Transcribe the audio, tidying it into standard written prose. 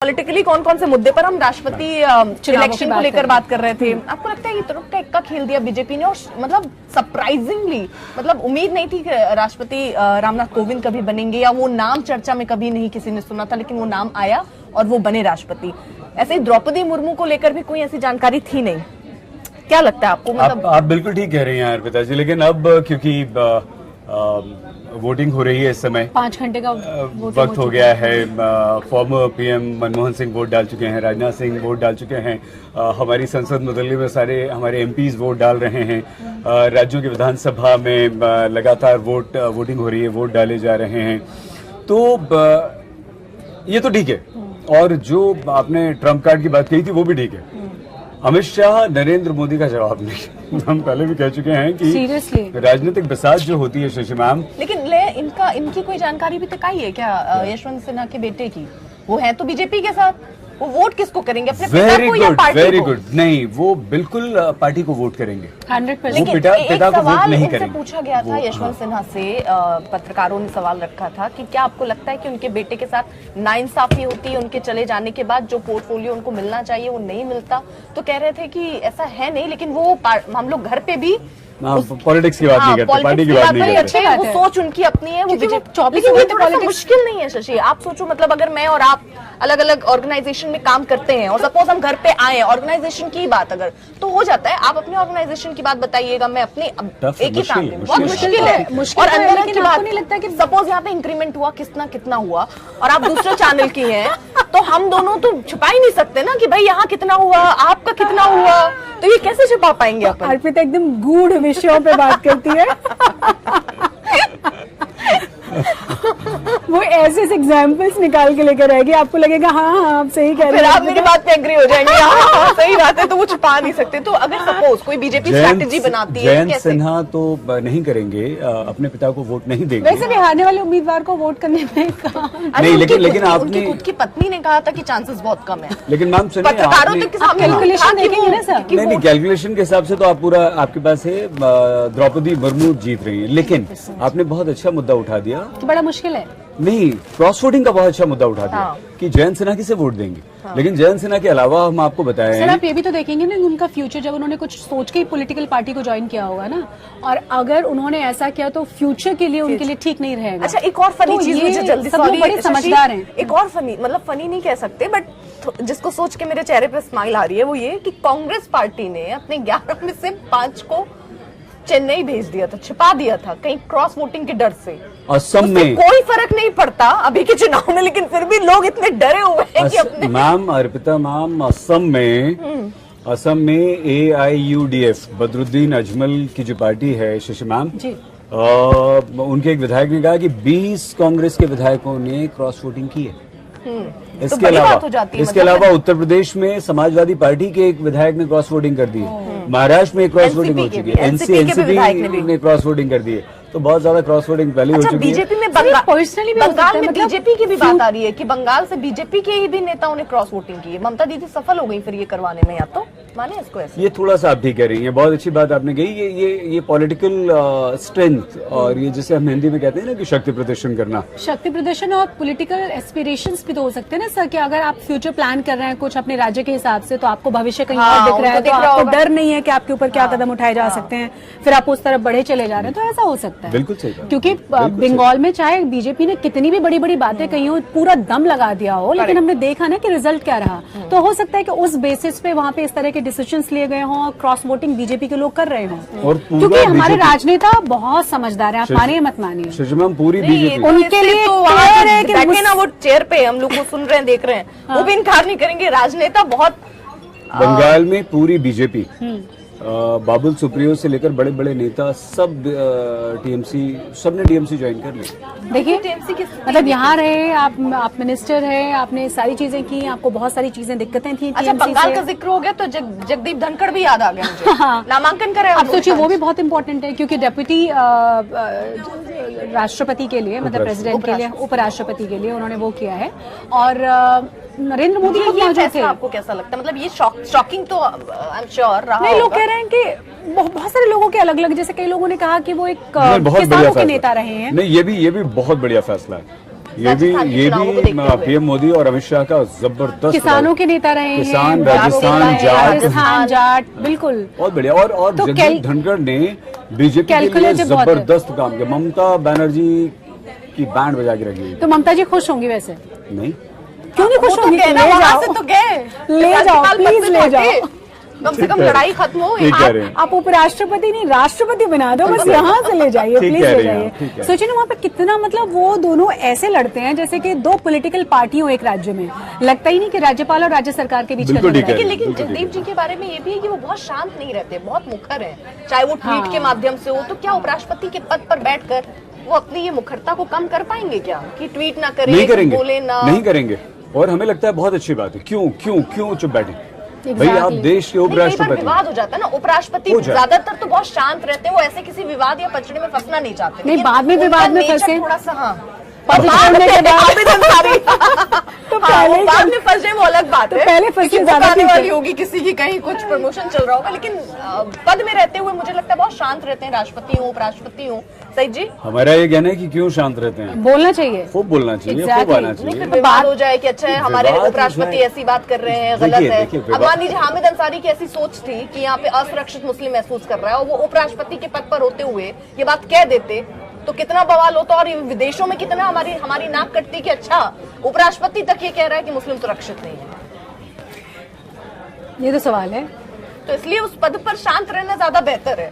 Politically कौन कौन से मुद्दे पर हम राष्ट्रपति इलेक्शन को लेकर बात कर रहे थे, आपको लगता है कि तुरुप का इक्का खेल दिया बीजेपी ने? और मतलब सरप्राइजिंगली, मतलब उम्मीद नहीं थी कि राष्ट्रपति रामनाथ कोविंद कभी बनेंगे, या वो नाम चर्चा में कभी नहीं किसी ने सुना था, लेकिन वो नाम आया और वो बने राष्ट्रपति। ऐसे ही द्रौपदी मुर्मू को लेकर भी कोई ऐसी जानकारी थी नहीं। क्या लगता है आपको? मतलब आप बिल्कुल ठीक कह रहे हैं अर्पिता जी, लेकिन अब क्योंकि वोटिंग हो रही है इस समय, 5 घंटे का वक्त हो गया है, former PM Manmohan Singh vote डाल चुके हैं, राजनाथ सिंह वोट डाल चुके हैं, हमारी संसद मुतल्ली में सारे हमारे एमपीज वोट डाल रहे हैं, राज्यों की विधानसभा में लगातार वोटिंग हो रही है, वोट डाले जा रहे हैं, तो ये तो ठीक है। और जो आपने ट्रम्प कार्ड की बात कही थी वो भी ठीक है। अमित शाह नरेंद्र मोदी का जवाब नहीं। हम पहले भी कह चुके हैं कि राजनीतिक बसात जो होती है शशि मैम, लेकिन इनकी कोई जानकारी भी तक आई है क्या यशवंत सिन्हा के बेटे की? वो है तो बीजेपी के साथ, वो वोट किसको करेंगे? अपने पिता को या पार्टी को? Very good. नहीं, वो बिल्कुल पार्टी को वोट करेंगे, 100%। पिता को वोट नहीं करेंगे। पूछा गया था यशवंत सिन्हा से, पत्रकारों ने सवाल रखा था कि क्या आपको लगता है कि उनके बेटे के साथ नाइंसाफी होती है उनके चले जाने के बाद, जो पोर्टफोलियो उनको मिलना चाहिए वो नहीं मिलता? तो कह रहे थे कि ऐसा है नहीं, लेकिन वो हम लोग घर पे भी पॉलिटिक्स की बात नहीं करते, पार्टी की बात नहीं करते। वो सोच उनकी अपनी है, वो लेकिन मुश्किल नहीं है शशि। आप सोचो, मतलब अगर मैं और आप अलग अलग ऑर्गेनाइजेशन में काम करते हैं और सपोज हम घर पे आए, ऑर्गेनाइजेशन की बात अगर तो हो जाता है, आप अपने ऑर्गेनाइजेशन की बात बताइएगा, मैं अपने एक ही काम में, बहुत मुश्किल है। और अंदर की बात नहीं लगता कि सपोज यहाँ पे इंक्रीमेंट हुआ, कितना हुआ, और आप दूसरे चैनल की हैं, तो हम दोनों तो छुपा ही नहीं सकते ना कि भाई यहाँ कितना हुआ, आपका कितना हुआ, तो ये कैसे छुपा पाएंगे अपन? अर्पिता एकदम गूढ़ विषयों पे बात करती है। वो ऐसे एग्जाम्पल्स निकाल के लेकर आएगी, आपको लगेगा हाँ आप सही कह रहे हैं, आप मेरी बात पे एग्री हो जाएंगे, हाँ सही बात है, तो वो छुपा नहीं सकते। तो अगर सपोज कोई बीजेपी स्ट्रैटेजी बनाती है, जयंत सिन्हा तो नहीं करेंगे, अपने पिता को वोट नहीं देंगे। वैसे भी हारने वाले उम्मीदवार को वोट करने में नहीं, लेकिन आपने खुद की पत्नी ने कहा था कि चांसेस बहुत कम है, लेकिन मैम सुनिए, पत्रकारों तक कैलकुलेशन देखेंगे ना सर। नहीं, कैलकुलेशन के हिसाब से तो आप पूरा, आपके पास है द्रौपदी मुर्मू जीत रही है, लेकिन आपने बहुत अच्छा मुद्दा उठा दिया कि बड़ा मुश्किल है। नहीं, क्रॉस वोटिंग का बहुत अच्छा मुद्दा उठा दिया कि जयंत सिन्हा किसे वोट देंगे। लेकिन जयंत सिन्हा के अलावा हम आपको बताएं, सर आप ये भी तो देखेंगे ना उनका फ्यूचर, जब उन्होंने कुछ सोच के ही पॉलिटिकल पार्टी को ज्वाइन किया होगा ना, और अगर उन्होंने ऐसा किया तो फ्यूचर के लिए उनके लिए ठीक नहीं रहेगा। अच्छा, एक और फनी चीज मुझे जल्दी, सब लोग बड़े समझदार हैं। एक और फनी, मतलब फनी नहीं कह सकते, बट जिसको सोच के मेरे चेहरे पे स्माइल आ रही है, वो ये कि कांग्रेस पार्टी ने अपने 11 में से 5 को चेन्नई भेज दिया था, छिपा दिया था कहीं क्रॉस वोटिंग के डर से। असम में कोई फर्क नहीं पड़ता अभी के चुनाव में, लेकिन फिर भी लोग इतने डरे हुए हैं कि अपने मैम, अर्पिता मैम, असम में AIUDF बदरुद्दीन अजमल की जो पार्टी है शशि मैम, उनके एक विधायक ने कहा कि 20 कांग्रेस के विधायकों ने क्रॉस वोटिंग की है। इसके अलावा उत्तर प्रदेश में समाजवादी पार्टी के एक विधायक ने क्रॉस वोटिंग कर दी है, महाराष्ट्र में क्रॉस वोटिंग हो चुकी है, एनसीपी ने क्रॉस वोटिंग कर दी है, तो बहुत ज्यादा क्रॉस वोटिंग पहले हो चुकी है। बीजेपी में बंगाल में बीजेपी की भी बात आ रही है कि बंगाल से बीजेपी के ही भी नेताओं ने क्रॉस वोटिंग की है। ममता दीदी सफल हो गई फिर ये करवाने में, या तो माने इसको ऐसे? ये थोड़ा सा आप ठीक कह रही हैं, बहुत अच्छी बात आपने कही। ये पॉलिटिकल स्ट्रेंथ, और ये जिसे हम हिंदी में कहते हैं ना कि शक्ति प्रदर्शन करना, शक्ति प्रदर्शन और पॉलिटिकल एस्पिरेशंस भी तो हो सकते हैं ना सर, कि अगर आप फ्यूचर प्लान कर रहे हैं कुछ अपने राज्य के हिसाब से, तो आपको भविष्य कहीं और दिख रहा है, तो आपको डर नहीं है कि आपके ऊपर क्या कदम उठाए जा सकते हैं, फिर आप उस तरफ बढ़े चले जा रहे हैं, तो ऐसा हो सकता है। बिल्कुल सही, क्योंकि बंगाल में चाहे बीजेपी ने कितनी भी बड़ी बड़ी बातें कही हो, पूरा दम लगा दिया हो, लेकिन हमने देखा ना कि रिजल्ट क्या रहा। तो हो सकता है कि उस बेसिस पे वहाँ पे इस तरह के डिसीजंस लिए गए हों, क्रॉस वोटिंग बीजेपी के लोग कर रहे हों, क्योंकि हमारे राजनेता बहुत समझदार हैं, आप मानिए मत मानिए, पूरी बीजेपी उनके लिए बैठे ना वो चेयर पे, हम लोग को सुन रहे हैं, देख रहे हैं, वो भी इनकार नहीं करेंगे, राजनेता बहुत। बंगाल में पूरी बीजेपी, बाबुल सुप्रियो से लेकर बड़े बड़े नेता सब टीएमसी, सबने टीएमसी ज्वाइन कर लिया। देखिए टीएमसी के मतलब यहाँ रहे आप मिनिस्टर है, आपने सारी चीजें की, आपको बहुत सारी चीजें दिक्कतें थी। अच्छा, बंगाल का जिक्र हो गया तो जगदीप धनखड़ भी याद आ गया मुझे। नामांकन करे, अब सोचिए वो भी बहुत इंपॉर्टेंट है, क्योंकि डेप्यूटी राष्ट्रपति के लिए, मतलब प्रेसिडेंट के लिए, उपराष्ट्रपति के लिए उन्होंने वो किया है, और नरेंद्र मोदी को मौजूद थे। आपको कैसा लगता है? मतलब ये शॉकिंग तो आई एम श्योर रहा। नहीं, लोग कह रहे हैं कि बहुत सारे लोगों के अलग अलग, जैसे कई लोगों ने कहा कि वो एक किसानों के नेता रहे हैं। नहीं, ये भी बहुत बढ़िया फैसला है। राजस्थान के चुनावों को देखते हुए। पीएम मोदी और अमित शाह का जबरदस्त किसानों के नेता रहे हैं, किसान, राजस्थान जाट, बिल्कुल बहुत बढ़िया। और तो जगदीप धनखड़ ने बीजेपी के लिए Calculative बहुत है। जबरदस्त काम किया। ममता बनर्जी की बैंड बजा के रखी तो ममता जी खुश होंगी वैसे? नहीं, क्यों नहीं वो खुश तो होंगी? गए ना, ले वहां जाओ, से तो गए, ले जाओ, राज्यपाल पद प्लीज से ले भागे। जाओ। कम से ठीक कम कह रहे लड़ाई हैं। खत्म हो। ठीक कह रहे हैं। आप उपराष्ट्रपति नहीं राष्ट्रपति बना दो, बस यहाँ से ले जाइए, ठीक प्लीज कह ले रही हैं, जाइए। ठीक है। सोचिए ना वहाँ पे कितना, मतलब वो दोनों ऐसे लड़ते हैं जैसे कि दो पॉलिटिकल पार्टी हो एक राज्य में। लगता ही नहीं कि राज्यपाल और राज्य सरकार के बीच का बिल्कुल झगड़ा ठीक है। है। लेकिन बिल्कुल ठीक जगदीप जी के बारे में ये भी है कि वो बहुत शांत नहीं रहते, बहुत मुखर हैं। चाहे वो ट्वीट के माध्यम से हो, तो क्या उपराष्ट्रपति के पद पर बैठकर वो अपनी ये मुखरता को कम कर पाएंगे क्या, कि ट्वीट ना करें, नहीं करेंगे, बोले ना? नहीं करेंगे। और हमें लगता है बहुत अच्छी बात है। क्यों क्यों क्यों चुप बैठे? भाई आप Exactly. देश के नहीं, कई बार उपराष्ट्रपति विवाद हो जाता है ना। उपराष्ट्रपति हो जाए। ज्यादातर तो बहुत शांत रहते हैं, वो ऐसे किसी विवाद या पचड़े में फंसना नहीं चाहते। नहीं, लेकिन बाद में उनका विवाद में nature फंसे। थोड़ा सा, हाँ, पद छोड़ने के बाद आबिद अंसारी। तो हाँ, पहले वो ही बाद में फंस जाए वो अलग बात तो है। पहले फंसे क्योंकि ज्यादा बुक आने ठीक है। वाली होगी किसी की, कहीं कुछ प्रमोशन चल रहा होगा, लेकिन पद में रहते हुए मुझे लगता है बहुत शांत रहते हैं। राष्ट्रपति हो, उपराष्ट्रपति हो। सही जी, हमारा ये कहना है कि क्यों शांत रहते हैं? बोलना चाहिए। खूब बोलना चाहिए, खूब Exactly. आना नहीं चाहिए। फिर विवाद हो जाए कि अच्छा है हमारे विवाद हो उपराष्ट्रपति जाए। ऐसी बात कर रहे हैं, देखिए, गलत है। देखिए, अब मान लीजिए हामिद अंसारी की ऐसी सोच थी कि यहाँ पे असुरक्षित मुस्लिम महसूस कर रहा है और वो उपराष्ट्रपति के पद पर होते हुए ये बात कह देते, तो कितना बवाल होता और ये विदेशों में कितना हमारी नाक कटती कि अच्छा उपराष्ट्रपति तक ये कह रहा है कि मुस्लिम सुरक्षित नहीं है। ये तो सवाल है। तो इसलिए उस पद पर शांत रहना ज्यादा बेहतर है।